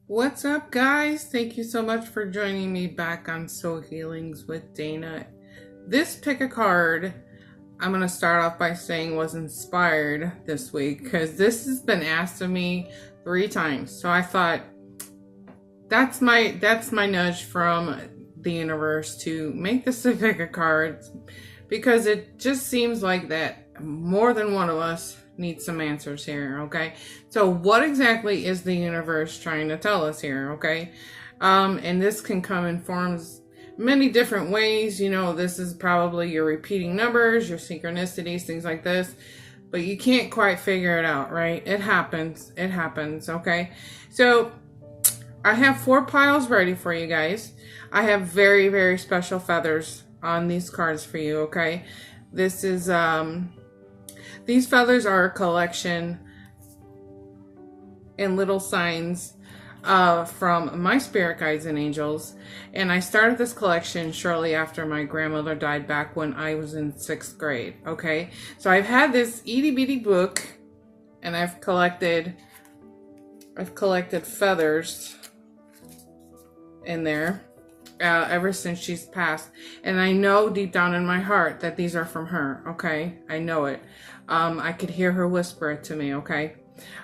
What's up, guys? Thank you so much for joining me back on Soul Healings with Dana. This pick a card, I'm going to start off by saying was inspired this week because this has been asked of me 3 times. So I thought that's my nudge from the universe to make this a pick a card because it just seems like that more than one of us need some answers here. Okay, so what exactly is the universe trying to tell us here? Okay, and this can come in forms many different ways. You know, this is probably your repeating numbers, your synchronicities, things like this, but you can't quite figure it out, right? It happens. Okay, so I have 4 piles ready for you guys. I have very, very special feathers on these cards for you. Okay, this is these feathers are a collection and little signs from my spirit guides and angels. And I started this collection shortly after my grandmother died back when I was in 6th grade. Okay, so I've had this itty bitty book and I've collected feathers in there ever since she's passed. And I know deep down in my heart that these are from her. Okay, I know it. I could hear her whisper it to me. Okay,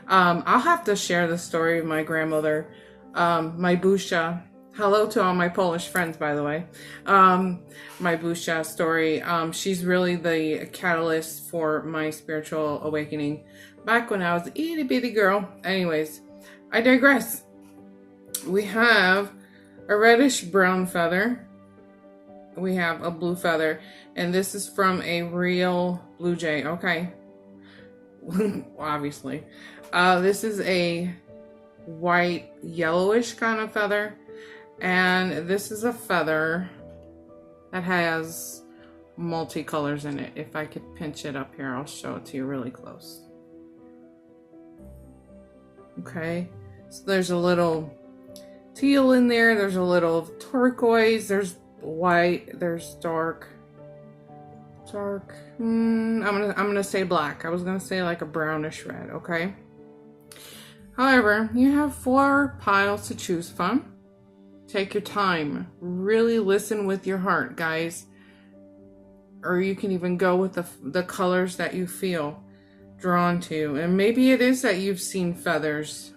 I'll have to share the story of my grandmother, my Busha. Hello to all my Polish friends, by the way. My Busha story. She's really the catalyst for my spiritual awakening back when I was an itty bitty girl. Anyways, I digress. We have a reddish brown feather. We have a blue feather, and this is from a real blue jay. Okay, obviously. This is a white yellowish kind of feather, and this is a feather that has multicolors in it. If I could pinch it up here, I'll show it to you really close. Okay, so there's a little teal in there, there's a little turquoise, there's white, there's dark. I'm gonna say black. I was gonna say like a brownish red. Okay, however, you have 4 piles to choose from. Take your time, really listen with your heart, guys, or you can even go with the colors that you feel drawn to. And maybe it is that you've seen feathers.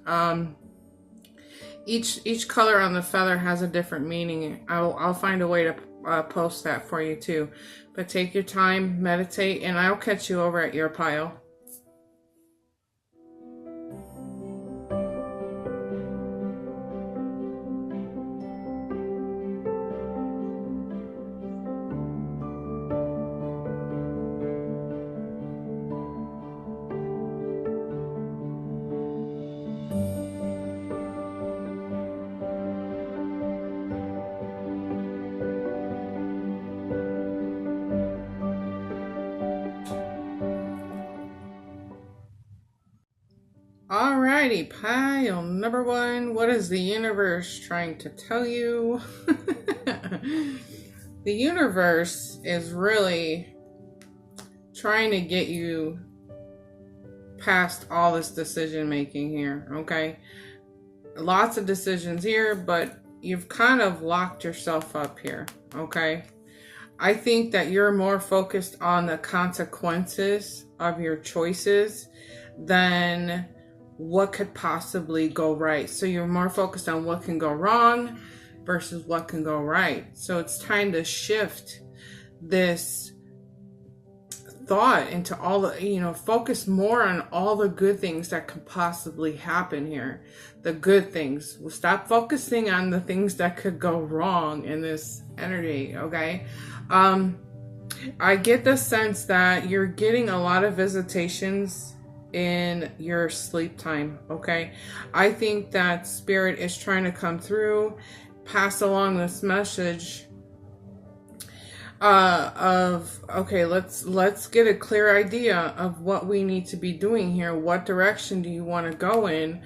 Each color on the feather has a different meaning. I'll find a way to post that for you too. But take your time, meditate, and I'll catch you over at your pile. Alrighty, pile number 1. What is the universe trying to tell you? The universe is really trying to get you past all this decision making here, okay? Lots of decisions here, but you've kind of locked yourself up here, okay? I think that you're more focused on the consequences of your choices than what could possibly go right. So you're more focused on what can go wrong versus what can go right. So it's time to shift this thought into all the, focus more on all the good things that could possibly happen here. The good things. We'll stop focusing on the things that could go wrong in this energy, okay? I get the sense that you're getting a lot of visitations in your sleep time, okay? I think that spirit is trying to come through, pass along this message of, okay, let's get a clear idea of what we need to be doing here. What direction do you want to go in?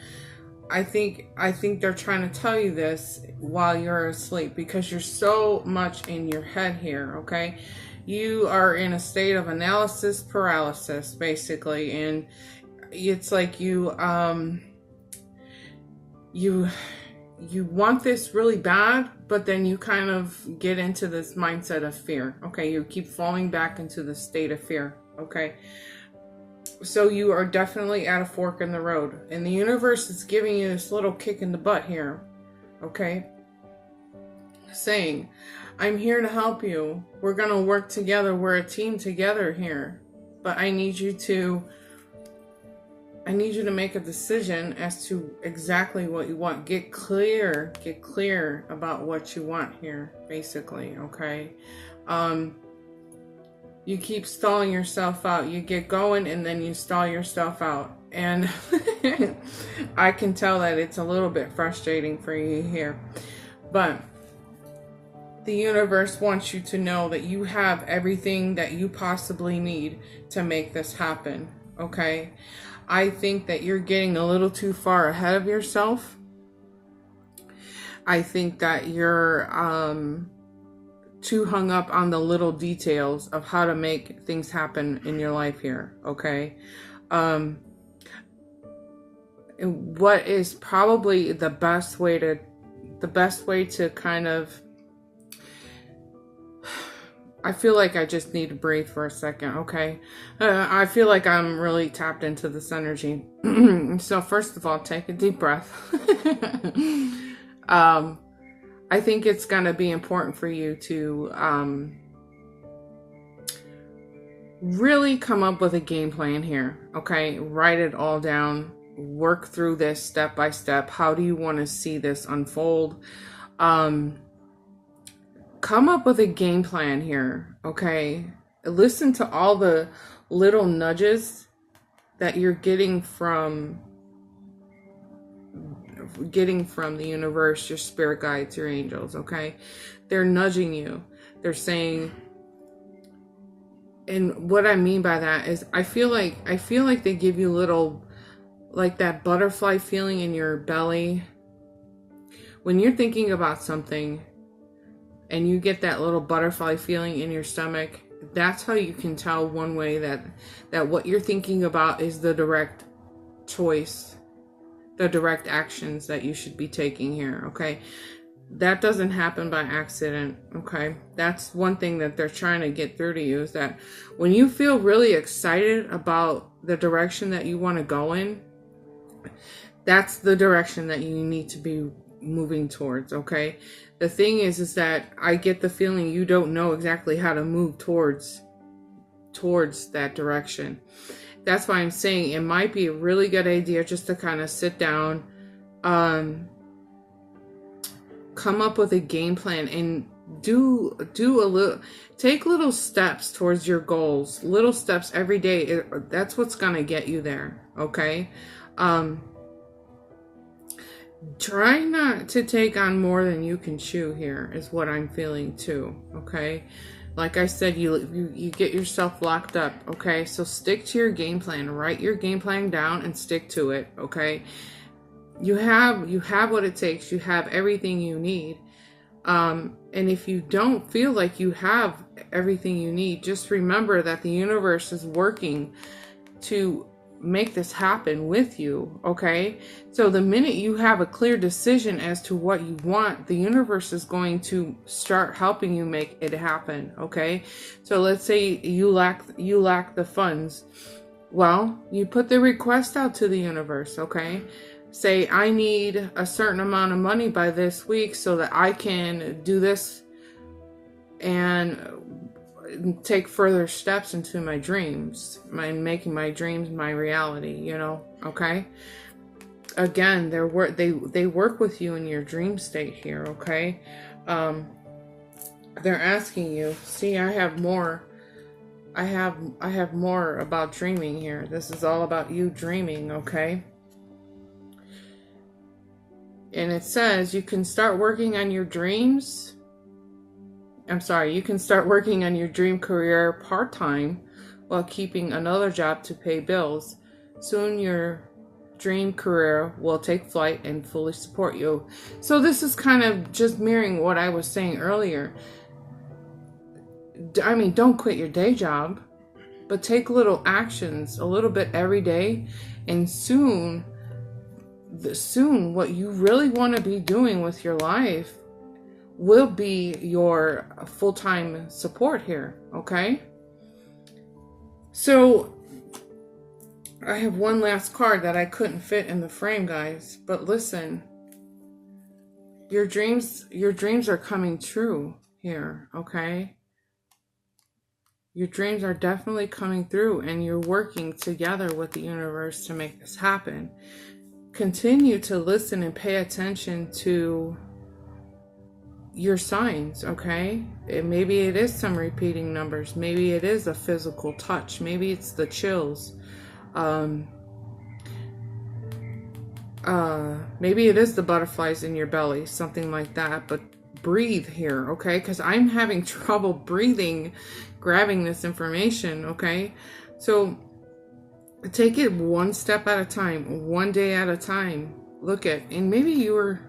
I think they're trying to tell you this while you're asleep because you're so much in your head here, okay? You are in a state of analysis paralysis, basically, and it's like you want this really bad, but then you kind of get into this mindset of fear. Okay, you keep falling back into the state of fear. Okay, so you are definitely at a fork in the road, and the universe is giving you this little kick in the butt here. Okay, saying, I'm here to help you. We're gonna work together. We're a team together here, but I need you to make a decision as to exactly what you want. Get clear about what you want here, basically, okay? You keep stalling yourself out. You get going and then you stall yourself out. And I can tell that it's a little bit frustrating for you here. But the universe wants you to know that you have everything that you possibly need to make this happen, okay? I think that you're getting a little too far ahead of yourself. I think that you're too hung up on the little details of how to make things happen in your life here, okay? What is probably the best way to kind of, I feel like I just need to breathe for a second, okay? I feel like I'm really tapped into this energy. So first of all, take a deep breath. I think it's going to be important for you to really come up with a game plan here, okay? Write it all down. Work through this step by step. How do you want to see this unfold? Come up with a game plan here, okay? Listen to all the little nudges that you're getting from the universe, your spirit guides, your angels, okay? They're nudging you. They're saying, and what I mean by that is I feel like they give you little, like that butterfly feeling in your belly. When you're thinking about something and you get that little butterfly feeling in your stomach, that's how you can tell one way that what you're thinking about is the direct choice, the direct actions that you should be taking here, okay? That doesn't happen by accident, okay? That's one thing that they're trying to get through to you, is that when you feel really excited about the direction that you want to go in, that's the direction that you need to be moving towards, okay? The thing is that I get the feeling you don't know exactly how to move towards that direction. That's why I'm saying it might be a really good idea just to kind of sit down, come up with a game plan and take little steps towards your goals, little steps every day. That's what's going to get you there. Okay. Try not to take on more than you can chew here is what I'm feeling too. Okay. Like I said, you get yourself locked up. Okay. So stick to your game plan, write your game plan down and stick to it. Okay. You have what it takes. You have everything you need. And if you don't feel like you have everything you need, just remember that the universe is working to make this happen with you, okay? So the minute you have a clear decision as to what you want, the universe is going to start helping you make it happen, okay? So let's say you lack the funds. Well, you put the request out to the universe, okay? Say, I need a certain amount of money by this week so that I can do this and take further steps into my dreams, making my dreams my reality, you know, okay? Again, they work with you in your dream state here, okay? They're asking you, see, I have more about dreaming here. This is all about you dreaming, okay? And it says you can start working on your dreams. You can start working on your dream career part-time while keeping another job to pay bills. Soon your dream career will take flight and fully support you. So this is kind of just mirroring what I was saying earlier. I mean, don't quit your day job, but take little actions a little bit every day And soon what you really want to be doing with your life will be your full-time support here, okay? So I have one last card that I couldn't fit in the frame, guys, but listen, your dreams are coming true here, okay? Your dreams are definitely coming through, and you're working together with the universe to make this happen. Continue to listen and pay attention to your signs, okay? Maybe it is some repeating numbers. Maybe it is a physical touch. Maybe it's the chills. Maybe it is the butterflies in your belly, something like that. But breathe here, okay? Because I'm having trouble breathing, grabbing this information, okay? So take it one step at a time, one day at a time. Look at, and maybe your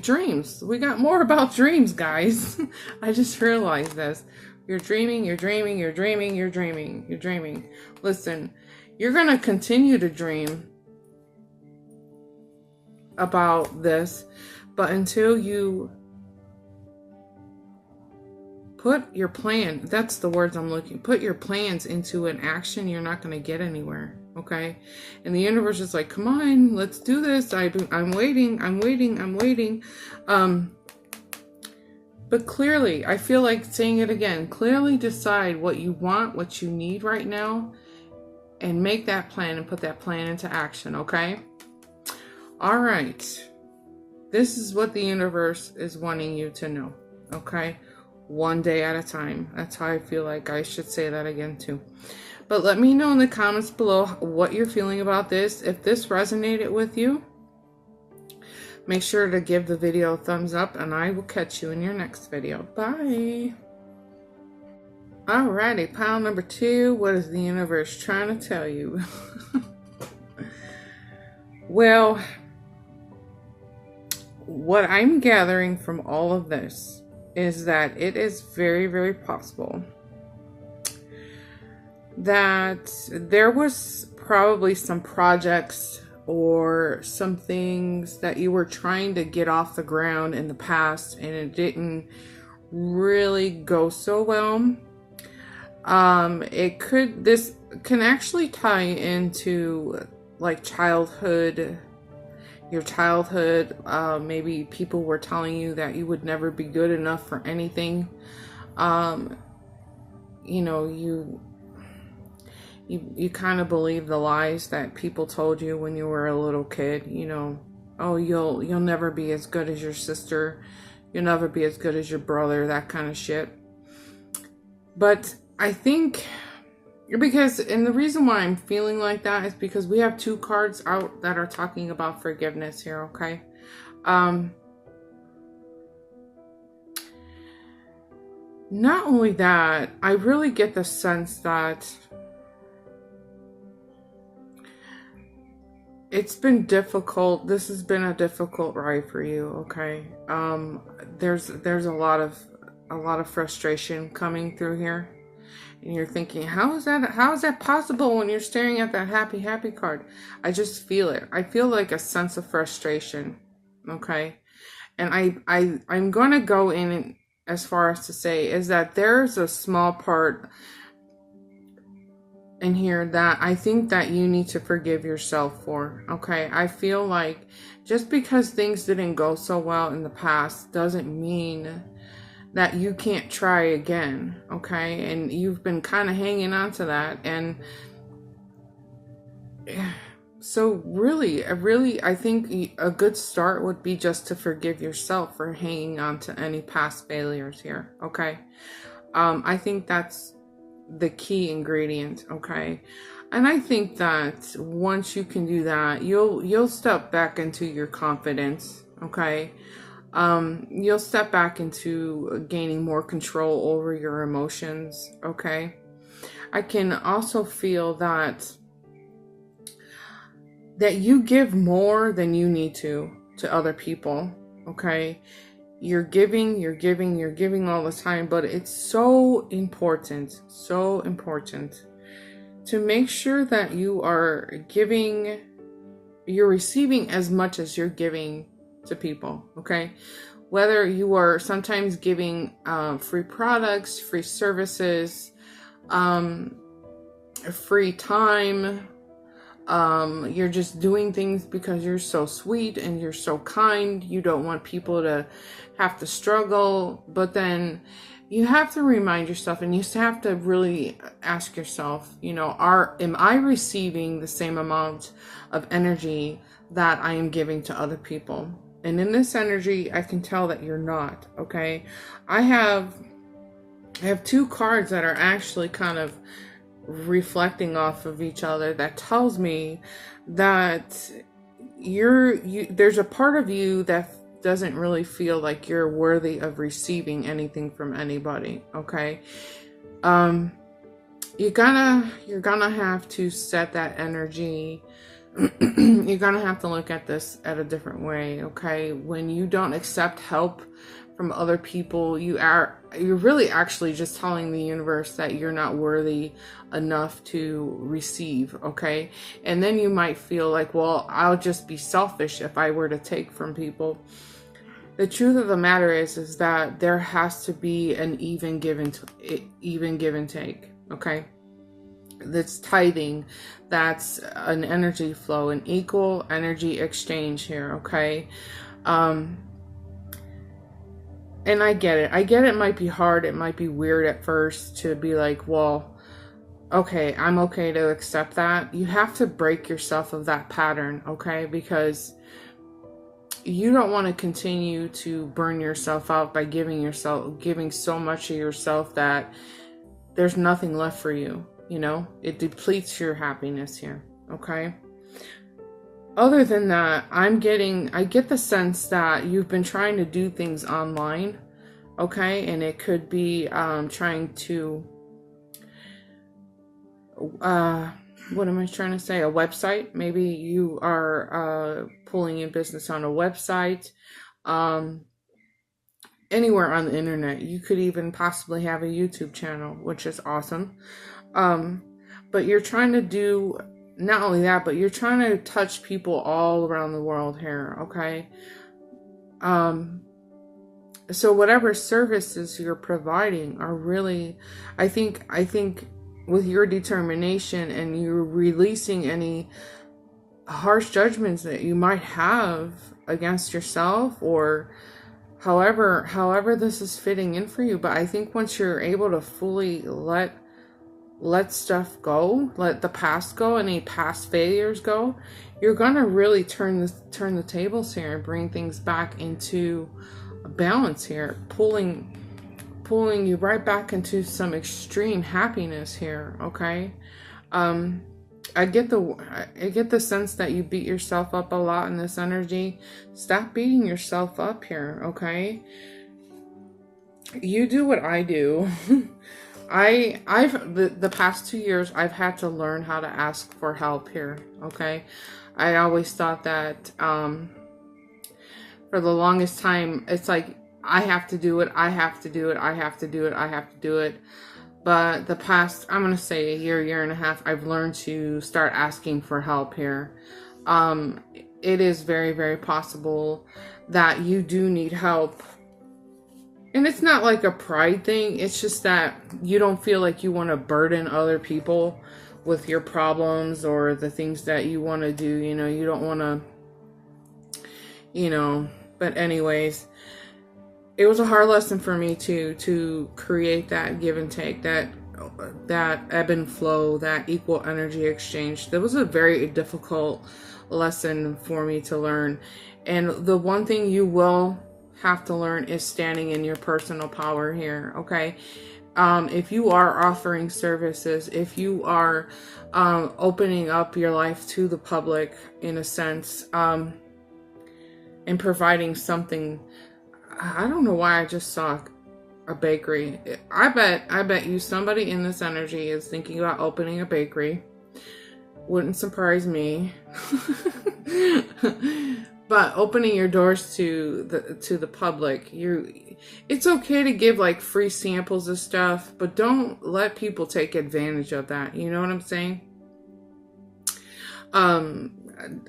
dreams. We got more about dreams, guys. I just realized this. You're dreaming, you're dreaming, you're dreaming, you're dreaming, you're dreaming. Listen, you're going to continue to dream about this, but until you put your plan, that's the words I'm looking, put your plans into an action, you're not going to get anywhere, okay? And the universe is like, come on, let's do this. I'm waiting. But clearly, I feel like saying it again, clearly decide what you want, what you need right now, and make that plan and put that plan into action, okay? All right. This is what the universe is wanting you to know, okay? One day at a time. That's how I feel like I should say that again too. But let me know in the comments below what you're feeling about this. If this resonated with you, make sure to give the video a thumbs up, and I will catch you in your next video. Bye. Alrighty, pile number 2. What is the universe trying to tell you? Well, what I'm gathering from all of this is that it is very, very possible that there was probably some projects or some things that you were trying to get off the ground in the past and it didn't really go so well. This can actually tie into like your childhood. Maybe people were telling you that you would never be good enough for anything. You know, you kind of believe the lies that people told you when you were a little kid. You know, oh, you'll never be as good as your sister. You'll never be as good as your brother, that kind of shit. But I think, and the reason why I'm feeling like that is because we have 2 cards out that are talking about forgiveness here, okay? Not only that, I really get the sense that it's been difficult. This has been a difficult ride for you, okay? There's a lot of frustration coming through here. And you're thinking, how is that possible when you're staring at that happy card? I just feel it. I feel like a sense of frustration, okay? And I'm going to go in as far as to say is that there's a small part in here that I think that you need to forgive yourself for, okay? I feel like just because things didn't go so well in the past doesn't mean that you can't try again, okay? And you've been kind of hanging on to that. And so really, I think a good start would be just to forgive yourself for hanging on to any past failures here, okay? I think that's the key ingredient, okay? And I think that once you can do that, you'll step back into your confidence, okay? You'll step back into gaining more control over your emotions, okay? I can also feel that you give more than you need to other people, okay? You're giving all the time, but it's so important to make sure that you are you're receiving as much as you're giving to people, okay? Whether you are sometimes giving free products, free services, free time, you're just doing things because you're so sweet and you're so kind. You don't want people to have to struggle, but then you have to remind yourself, and you have to really ask yourself, am I receiving the same amount of energy that I am giving to other people? And in this energy, I can tell that you're not, okay? I have 2 cards that are actually kind of reflecting off of each other that tells me that there's a part of you that doesn't really feel like you're worthy of receiving anything from anybody, okay? You're gonna have to set that energy. You're gonna have to look at this at a different way, okay? When you don't accept help from other people, you're really actually just telling the universe that you're not worthy enough to receive, okay? And then you might feel like, well, I'll just be selfish if I were to take from people. The truth of the matter is that there has to be an even give and take, okay? That's tithing. That's an energy flow, an equal energy exchange here, okay? And I get it. It might be hard. It might be weird at first to be like, well, okay, I'm okay to accept that. You have to break yourself of that pattern, okay? Because you don't want to continue to burn yourself out by giving so much of yourself that there's nothing left for you. It depletes your happiness here, okay? Other than that, I get the sense that you've been trying to do things online, okay? And it could be trying to, what am I trying to say? A website. Maybe you are pulling in business on a website. Anywhere on the internet. You could even possibly have a YouTube channel, which is awesome. But you're trying to do not only that, but you're trying to touch people all around the world here, okay? So whatever services you're providing are really, I think with your determination and you're releasing any harsh judgments that you might have against yourself, or however this is fitting in for you. But I think once you're able to fully let stuff go, let the past go, any past failures go, you're gonna really turn the tables here and bring things back into a balance here, pulling you right back into some extreme happiness here, okay? I get the sense that you beat yourself up a lot in this energy. Stop beating yourself up here, okay? You do what I do. The past 2 years, I've had to learn how to ask for help here, okay? I always thought that, for the longest time, it's like, I have to do it, But the past, I'm going to say a year and a half, I've learned to start asking for help here. It is very, very possible that you do need help. And it's not like a pride thing. It's just that you don't feel like you want to burden other people with your problems or the things that you want to do. You don't want to, but anyways, it was a hard lesson for me to create that give and take, that ebb and flow, that equal energy exchange. That was a very difficult lesson for me to learn. And the one thing you will have to learn is standing in your personal power here, okay? If you are offering services, if you are opening up your life to the public in a sense, and providing something, I don't know why I just saw a bakery. I bet you somebody in this energy is thinking about opening a bakery. Wouldn't surprise me. But opening your doors to the public, it's okay to give like free samples of stuff, but don't let people take advantage of that. You know what I'm saying?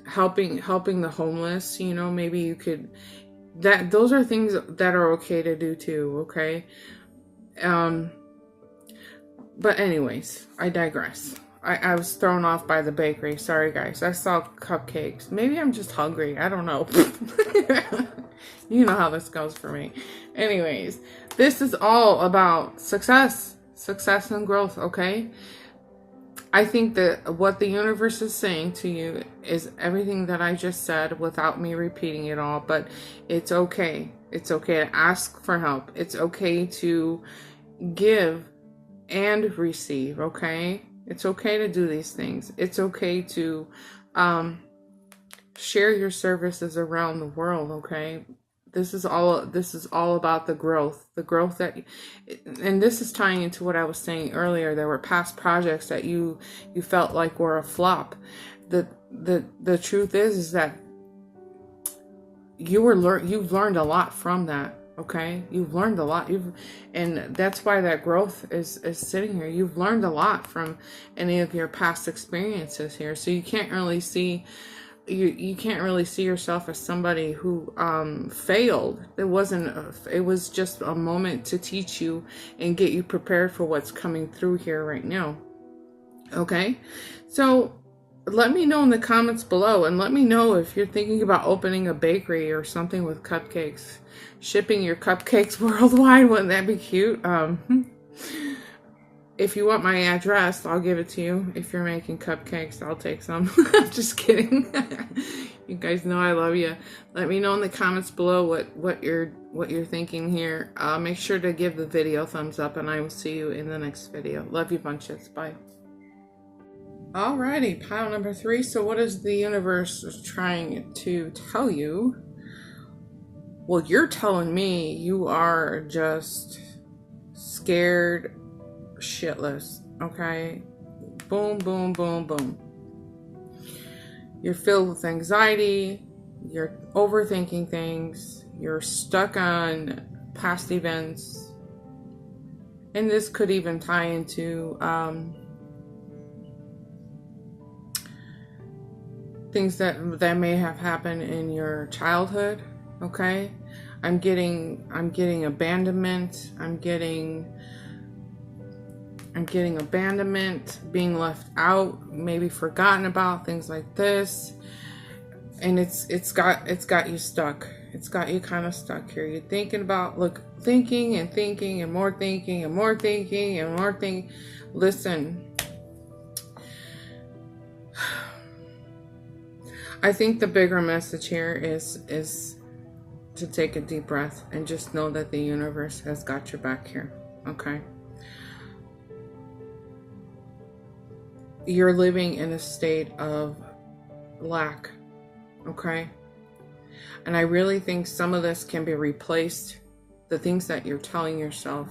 Helping the homeless, you know, maybe you could, those are things that are okay to do too, okay? But anyways, I digress. I was thrown off by the bakery. Sorry, guys. I saw cupcakes. Maybe I'm just hungry. I don't know. You know how this goes for me. Anyways, this is all about success and growth, okay? I think that what the universe is saying to you is everything that I just said without me repeating it all, but it's okay. It's okay to ask for help. It's okay to give and receive, okay? It's okay to do these things. It's okay to share your services around the world, okay? This is all about the growth that, and this is tying into what I was saying earlier. There were past projects that you felt like were a flop. The truth is that you've learned a lot from that. Okay, you've learned a lot. And that's why that growth is sitting here. You've learned a lot from any of your past experiences here. So you can't really see you can't really see yourself as somebody who failed. It was just a moment to teach you and get you prepared for what's coming through here right now. Okay, so let me know in the comments below, and let me know if you're thinking about opening a bakery or something with cupcakes, shipping your cupcakes worldwide. Wouldn't that be cute? If you want my address, I'll give it to you. If you're making cupcakes, I'll take some. I'm just kidding. You guys know I love you. Let me know in the comments below what you're thinking here. Make sure to give the video a thumbs up, and I will see you in the next video. Love you bunches. Bye. Alrighty, pile number 3. So what is the universe trying to tell you? Well, you're telling me you are just scared shitless, okay? Boom, boom, boom, boom. You're filled with anxiety. You're overthinking things. You're stuck on past events. And this could even tie into things that may have happened in your childhood, okay? I'm getting abandonment. I'm getting abandonment, being left out, maybe forgotten about, things like this. And it's got you stuck. It's got you kind of stuck here. You're thinking and more thinking and more thinking and more thinking. Listen, I think the bigger message here is to take a deep breath and just know that the universe has got your back here, okay? You're living in a state of lack, okay? And I really think some of this can be replaced. The things that you're telling yourself,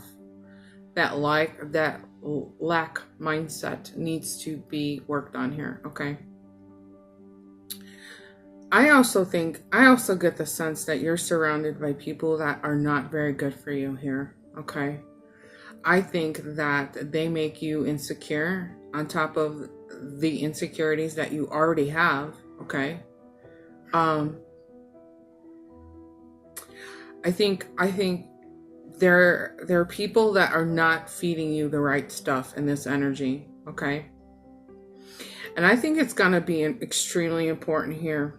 that lack mindset needs to be worked on here, okay? I also get the sense that you're surrounded by people that are not very good for you here, okay? I think that they make you insecure on top of the insecurities that you already have, okay? I think there are people that are not feeding you the right stuff in this energy, okay? And I think it's going to be extremely important here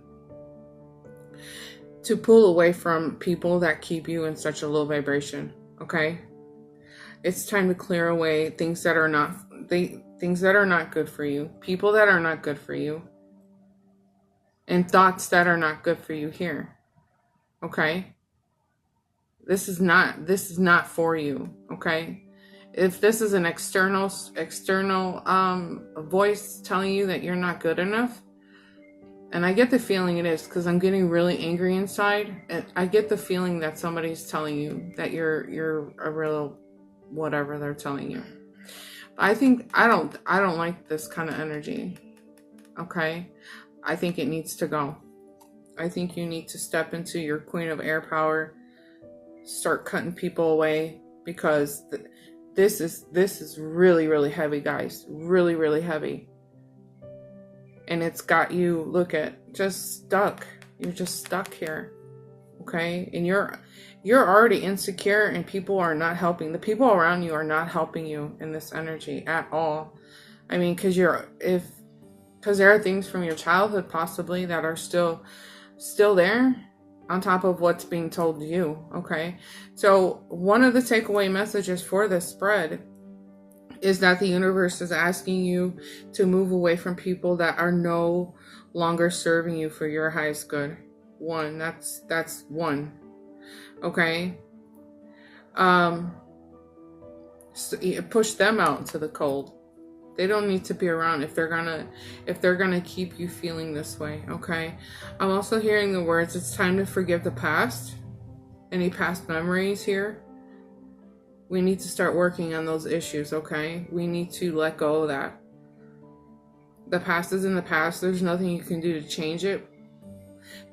to pull away from people that keep you in such a low vibration, okay? It's time to clear away things that are not good for you, people that are not good for you, and thoughts that are not good for you here, okay? This is not for you, okay? If this is an external voice telling you that you're not good enough, and I get the feeling it is, because I'm getting really angry inside, and I get the feeling that somebody's telling you that you're a real whatever they're telling you. I don't like this kind of energy, okay? I think it needs to go. I think you need to step into your Queen of Air power, start cutting people away, because this is really, really heavy, guys. Really, really heavy. And it's got you, look at, just stuck. You're just stuck here. Okay? And you're already insecure, and people are not helping. The people around you are not helping you in this energy at all. I mean, because there are things from your childhood possibly that are still there on top of what's being told to you. Okay? So one of the takeaway messages for this spread is that the universe is asking you to move away from people that are no longer serving you for your highest good. One, that's one. Okay? So push them out into the cold. They don't need to be around if they're gonna keep you feeling this way. Okay? I'm also hearing the words, it's time to forgive the past. Any past memories here? We need to start working on those issues, okay? We need to let go of that. The past is in the past. There's nothing you can do to change it.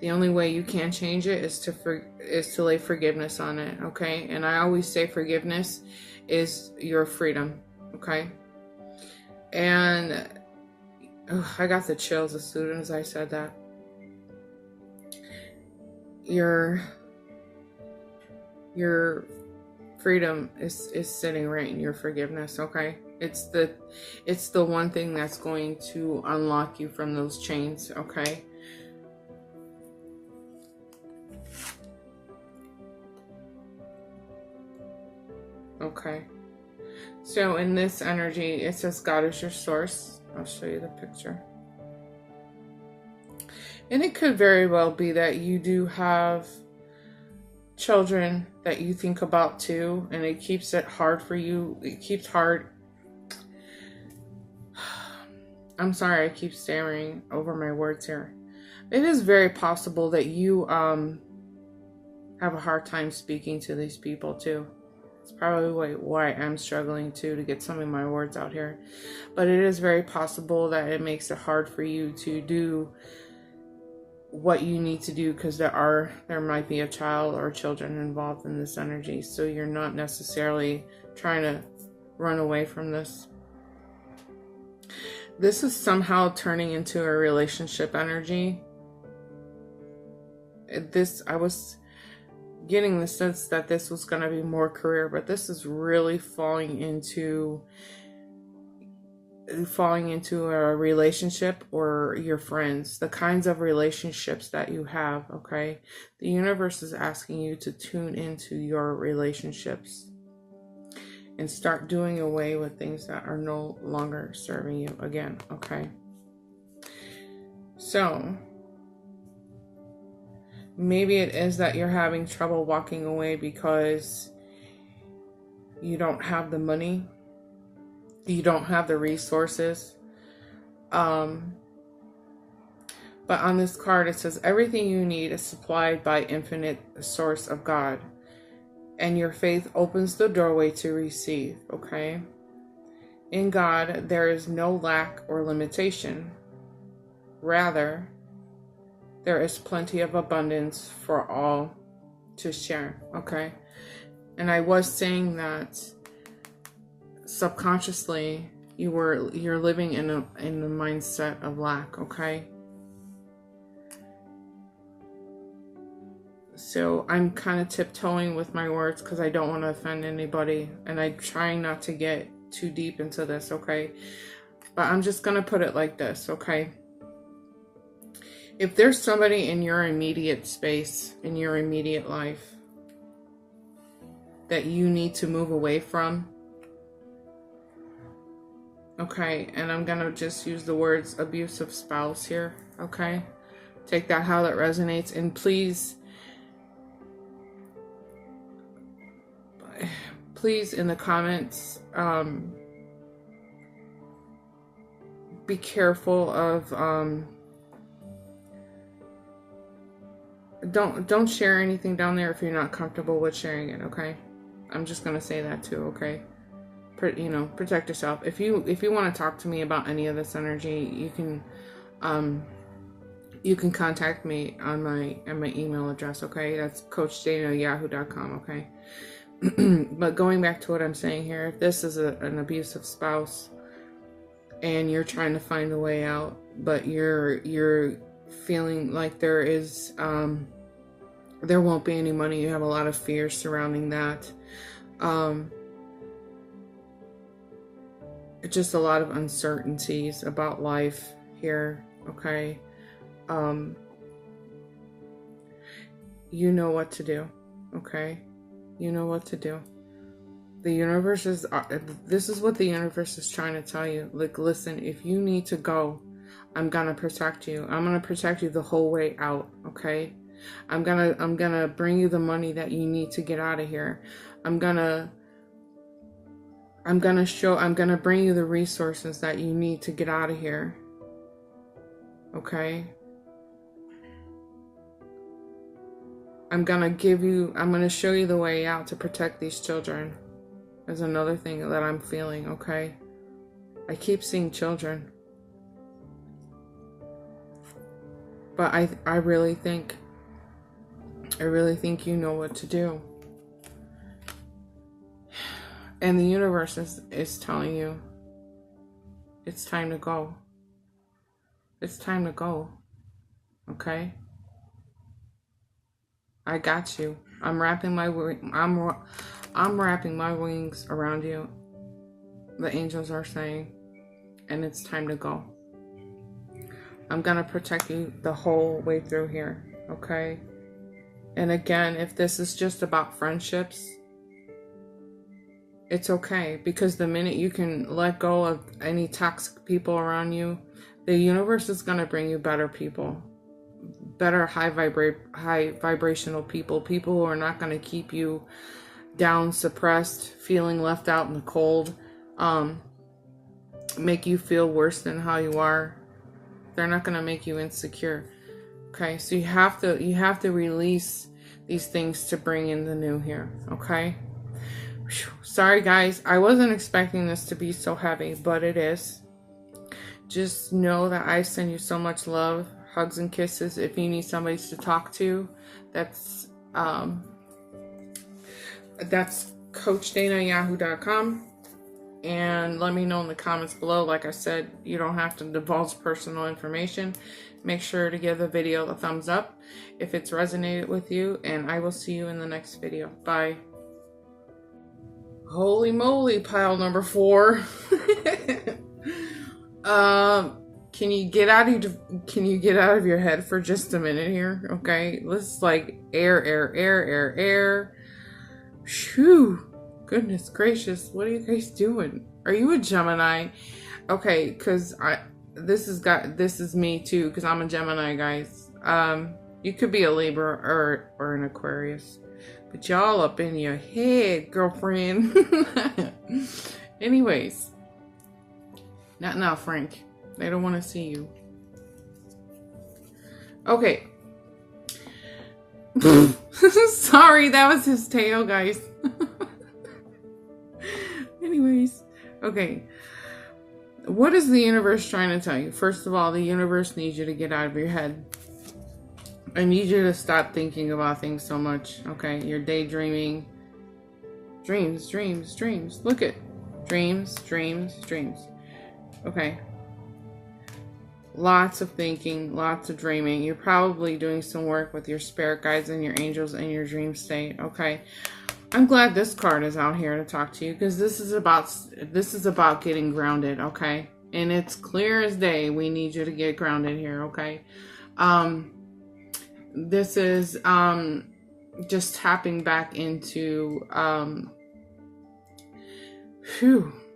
The only way you can change it is to lay forgiveness on it, okay? And I always say forgiveness is your freedom, okay? And I got the chills as soon as I said that. Your freedom is sitting right in your forgiveness, okay? It's the one thing that's going to unlock you from those chains, okay? Okay. So in this energy, it says God is your source. I'll show you the picture. And it could very well be that you do have children that you think about too, and it keeps it hard for you. It keeps hard. I'm sorry, I keep stammering over my words here. It is very possible that you have a hard time speaking to these people too. It's probably why I'm struggling to get some of my words out here. But it is very possible that it makes it hard for you to do what you need to do, because there might be a child or children involved in this energy. So you're not necessarily trying to run away from this. This is somehow turning into a relationship energy. I was getting the sense that this was going to be more career, but this is really falling into a relationship or your friends, the kinds of relationships that you have, okay? The universe is asking you to tune into your relationships and start doing away with things that are no longer serving you again, okay? So maybe it is that you're having trouble walking away because you don't have the money, you don't have the resources. But on this card, it says everything you need is supplied by infinite source of God, and your faith opens the doorway to receive, okay? In God, there is no lack or limitation. Rather, there is plenty of abundance for all to share, okay? And I was saying that subconsciously you're living in the mindset of lack, okay? So I'm kind of tiptoeing with my words because I don't want to offend anybody, and I'm trying not to get too deep into this, okay? But I'm just gonna put it like this, okay? If there's somebody in your immediate space, in your immediate life, that you need to move away from, okay, and I'm gonna just use the words abusive spouse here, okay? Take that how that resonates, and please in the comments, be careful of don't share anything down there if you're not comfortable with sharing it, okay? I'm just gonna say that too, okay? Protect yourself. If you want to talk to me about any of this energy, you can you can contact me on my email address, okay? That's coachdana@yahoo.com, okay? But going back to what I'm saying here, if this is an abusive spouse and you're trying to find a way out, but you're feeling like there won't be any money, you have a lot of fears surrounding that, just a lot of uncertainties about life here, okay? You know what to do, okay? You know what to do. The universe is, this is what the universe is trying to tell you. Like, listen, if you need to go, I'm gonna protect you. I'm gonna protect you the whole way out, okay? I'm gonna bring you the money that you need to get out of here. I'm gonna bring you the resources that you need to get out of here. Okay? I'm gonna show you the way out to protect these children. There's another thing that I'm feeling, okay? I keep seeing children. But I really think you know what to do. And the universe is telling you it's time to go. It's time to go. Okay? I got you. I'm wrapping my wings around you. The angels are saying, and it's time to go. I'm gonna protect you the whole way through here, okay? And again, if this is just about friendships, it's okay, because the minute you can let go of any toxic people around you, the universe is gonna bring you better people, better high vibrational people who are not gonna keep you down, suppressed, feeling left out in the cold, make you feel worse than how you are. They're not going to make you insecure. Okay, so you have to release these things to bring in the new here. Okay. Whew. Sorry guys, I wasn't expecting this to be so heavy, but it is. Just know that I send you so much love, hugs and kisses. If you need somebody to talk to, that's coachdana@yahoo.com. And let me know in the comments below. Like I said, you don't have to divulge personal information. Make sure to give the video a thumbs up if it's resonated with you, and I will see you in the next video. Bye. Holy moly, pile number 4. Can you get out of your head for just a minute here? Okay, let's like air. Phew. Goodness gracious, what are you guys doing? Are you a Gemini? Okay, because this is me too, because I'm a Gemini, guys. You could be a Libra or an Aquarius, but y'all up in your head, girlfriend. Anyways, not now, Frank. They don't want to see you. Okay. Sorry, that was his tail, guys. Anyways, okay. What is the universe trying to tell you? First of all, the universe needs you to get out of your head. I need you to stop thinking about things so much, okay? You're daydreaming. Dreams. Look at dreams. Okay. Lots of thinking, lots of dreaming. You're probably doing some work with your spirit guides and your angels in your dream state, okay? I'm glad this card is out here to talk to you, because this is about getting grounded, okay? And it's clear as day we need you to get grounded here, okay? This is just tapping back into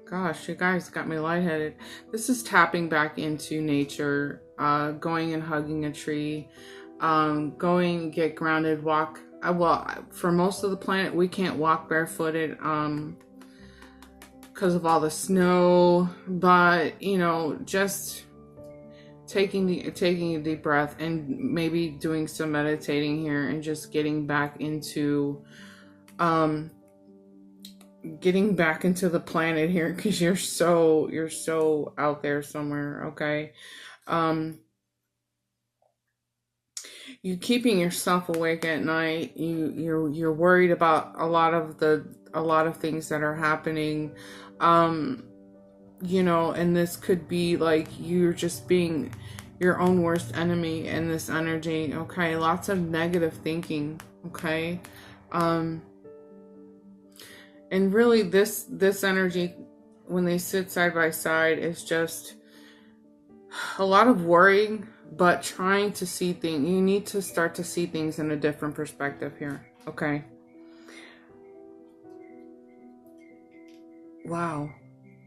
gosh, you guys got me lightheaded. This is tapping back into nature, going and hugging a tree, going, get grounded, walk. Well, for most of the planet, we can't walk barefooted because of all the snow. But you know, just taking a deep breath and maybe doing some meditating here, and just getting back into the planet here, because you're so out there somewhere. Okay. you keeping yourself awake at night. You're worried about a lot of things that are happening. You know, and this could be like you're just being your own worst enemy in this energy. Okay, lots of negative thinking. Okay, and really this energy, when they sit side by side, is just a lot of worrying, but trying to see things. You need to start to see things in a different perspective here. Okay. Wow.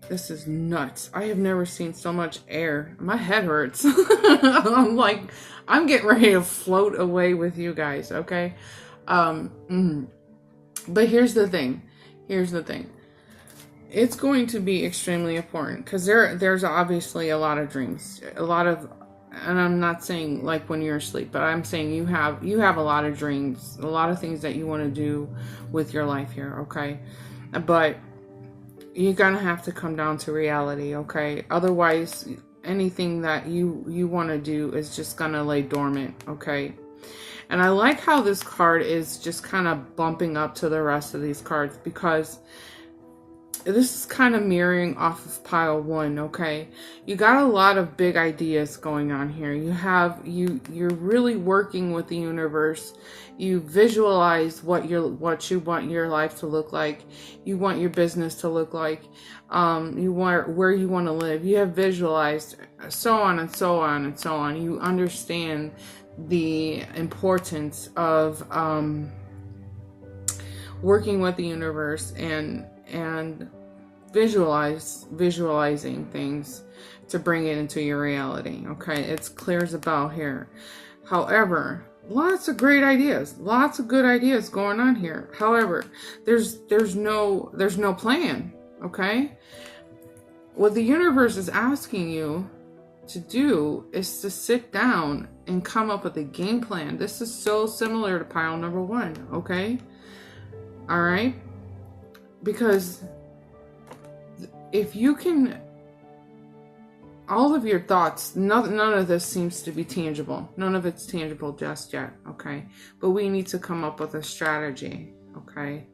This is nuts. I have never seen so much air. My head hurts. I'm like, I'm getting ready to float away with you guys, okay? But here's the thing. It's going to be extremely important because there's obviously a lot of dreams. And I'm not saying like when you're asleep, but I'm saying you have a lot of dreams, a lot of things that you want to do with your life here, okay? But you're gonna have to come down to reality, okay? Otherwise, anything that you want to do is just gonna lay dormant, okay? And I like how this card is just kind of bumping up to the rest of these cards, because this is kind of mirroring off of pile 1, okay? You got a lot of big ideas going on here. You're really working with the universe. You visualize what you want your life to look like. You want your business to look like. You want where you want to live. You have visualized so on and so on and so on. You understand the importance of working with the universe and visualizing things to bring it into your reality. Okay, it's clear as a bell here. However, lots of great ideas, lots of good ideas going on here. However, there's no plan. Okay, what the universe is asking you to do is to sit down and come up with a game plan. This is so similar to pile number 1. Okay, all right, because if you can, all of your thoughts, none of this seems to be tangible. None of it's tangible just yet, okay? But we need to come up with a strategy, okay?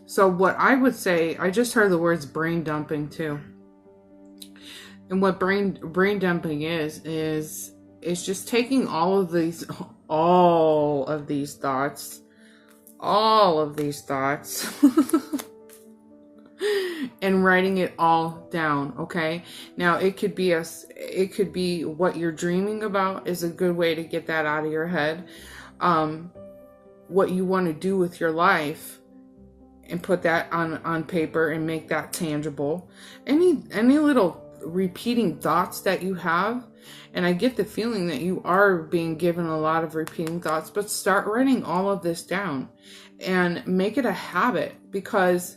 So what I would say, I just heard the words brain dumping too. And what brain dumping is just taking all of these thoughts, and writing it all down, okay? Now it could be what you're dreaming about is a good way to get that out of your head. What you want to do with your life, and put that on paper and make that tangible. Any little repeating thoughts that you have, and I get the feeling that you are being given a lot of repeating thoughts, but start writing all of this down and make it a habit, because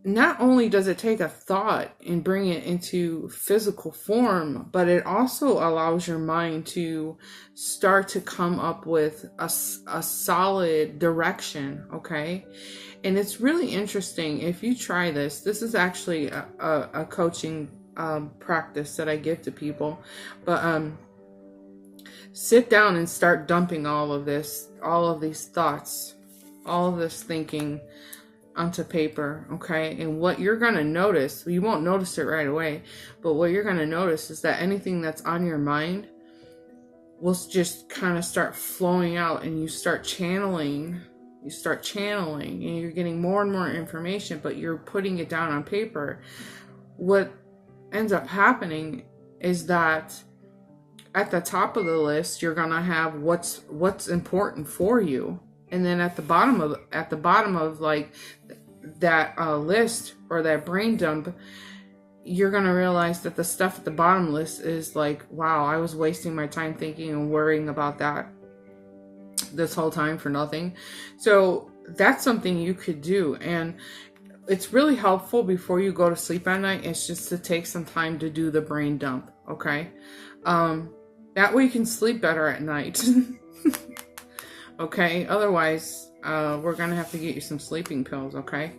not only does it take a thought and bring it into physical form, but it also allows your mind to start to come up with a solid direction, okay? And it's really interesting if you try this. This is actually a coaching practice that I give to people. But sit down and start dumping all of these thoughts, all of this thinking onto paper, okay? And what you're going to notice, you won't notice it right away, but what you're going to notice is that anything that's on your mind will just kind of start flowing out, and you start channeling, and you're getting more and more information, but you're putting it down on paper. What ends up happening is that at the top of the list, you're going to have what's important for you. And then at the bottom of like that list or that brain dump, you're going to realize that the stuff at the bottom list is like, wow, I was wasting my time thinking and worrying about that this whole time for nothing. So that's something you could do. And it's really helpful before you go to sleep at night. It's just to take some time to do the brain dump. Okay. That way you can sleep better at night. Okay, otherwise, we're going to have to get you some sleeping pills, okay?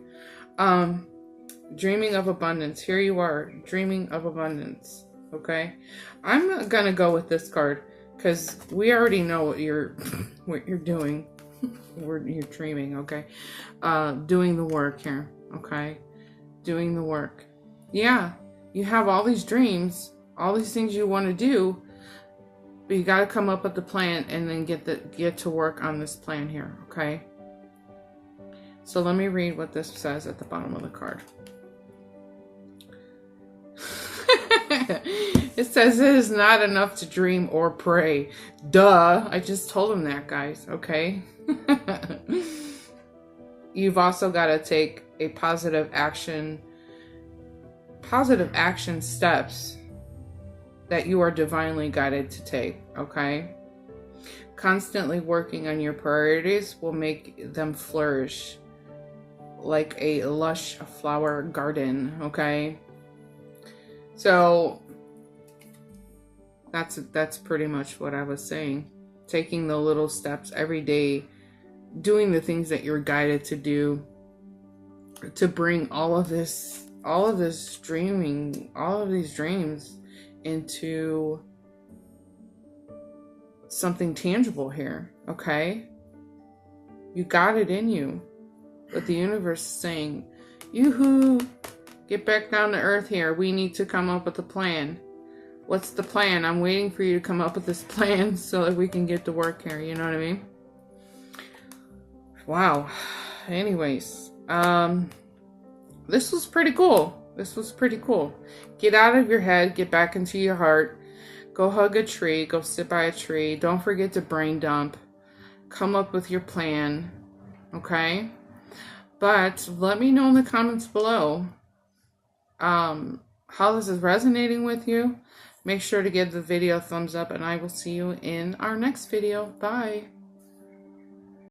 Dreaming of abundance. Here you are, dreaming of abundance, okay? I'm going to go with this card. because we already know what you're doing. You're dreaming, okay? Doing the work here, okay? Doing the work. Yeah, you have all these dreams, all these things you want to do, but you got to come up with the plan and then get to work on this plan here, okay? So let me read what this says at the bottom of the card. It says it is not enough to dream or pray. Duh. I just told him that, guys. Okay. You've also got to take a positive action steps that you are divinely guided to take. Okay. Constantly working on your priorities will make them flourish like a lush flower garden. Okay. So that's pretty much what I was saying. Taking the little steps every day, doing the things that you're guided to do, to bring all of this dreaming, all of these dreams into something tangible here, okay? You got it in you. But the universe is saying, yoo-hoo, get back down to earth here. We need to come up with a plan. What's the plan? I'm waiting for you to come up with this plan so that we can get to work here. You know what I mean? Wow. Anyways, this was pretty cool. This was pretty cool. Get out of your head. Get back into your heart. Go hug a tree. Go sit by a tree. Don't forget to brain dump. Come up with your plan. Okay? But let me know in the comments below how this is resonating with you. Make sure to give the video a thumbs up, and I will see you in our next video. Bye.